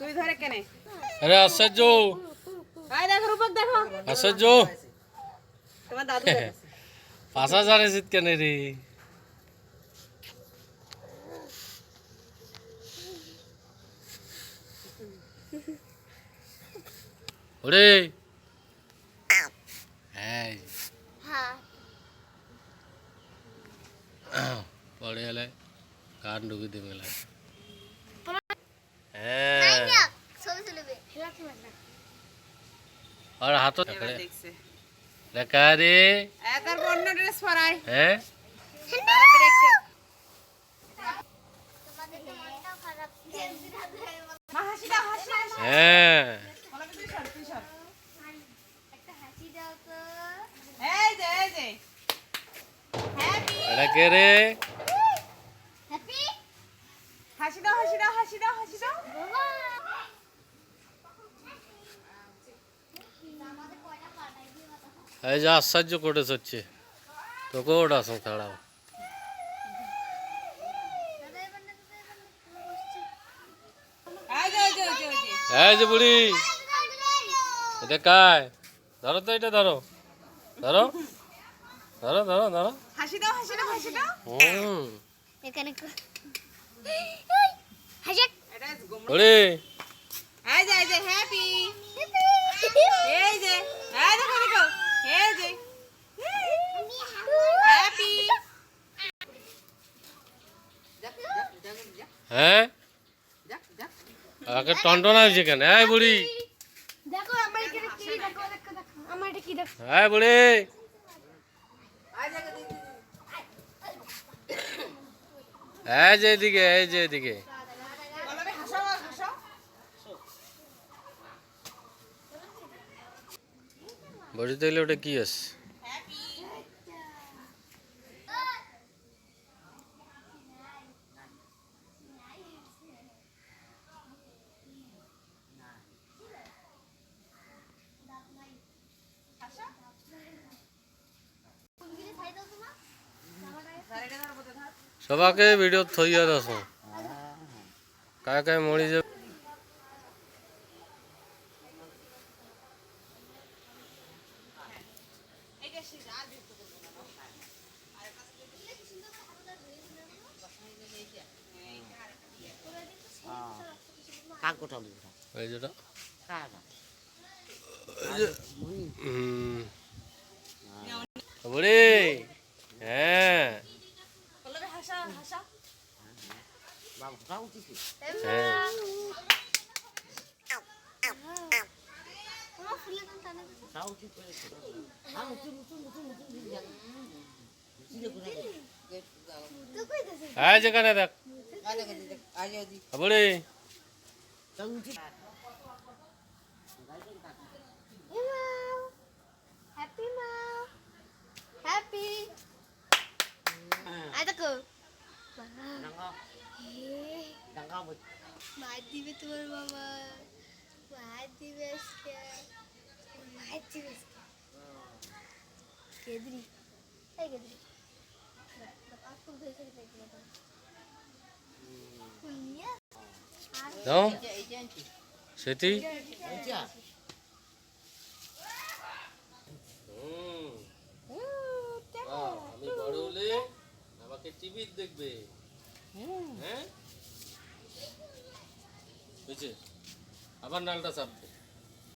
তুই ধরে কেনে আরে আশ্চর্য আয় দেখো রূপক দেখো আশ্চর্য তোমার দাদু দেখো 5000 এ জিত কেন রে ওরে এই পড়ে এলে কান ঢুকে দিয়ে গেল হ্যাঁ আর হাত দেখছে লেখা রে একার বন্য ড্রেস পরাই হ্যাঁ মা হাসি দাও হাসি হ্যাঁ এই যে হ্যাপি এটা কে রে হাসি দাও হাসি দাও হাসি দাও হাসি দাও এই যে আশ্চর্য করে হচ্ছে তোকে ওটা ছাড়াও এই যে বুড়ি এটা কায় ধরো তো এটা ধরো ধরো ধরো ধরো ধরো হাসি দাও হাসি দাও হাসি দাও এখানে এটা বুড়ি এই যে হ্যাপি এই যে এই দেখো দেখো এই যে হ্যাপি হ্যাঁ আগে টনটন হয়েছে কেন এই বুড়ি দেখো আমার এখানে কি দেখো দেখো দেখো আমার এটা কি দেখো এই বুড়ি এই যে এদিকে এই যে এদিকে বলবে হাসো হাসো বড়ি তাইলে ওটা কি আছে সবাকে ভিডিও থইয়া দাস কায় কায় মরি যাবে এই যেটা বুড়ি হ্যাঁ বলবে হাসো হাসো হ্যাঁ তোমার ফুলের দাম টানে তুই কই দিছিস এই যেখানে দেখ বুড়ি হ্যাপি মা হ্যাপি আই দেখো মার দিবে তোমার বাবা মার দিবে আজকে মার দিবে আজকে কেদরি এই কেদরি আপু ধরে দেখো কুলিয়া দাও সেটি আমি বড় হলে আমাকে টিভি দেখবে হ্যাঁ বুঝছে আবার নালটা চাপবে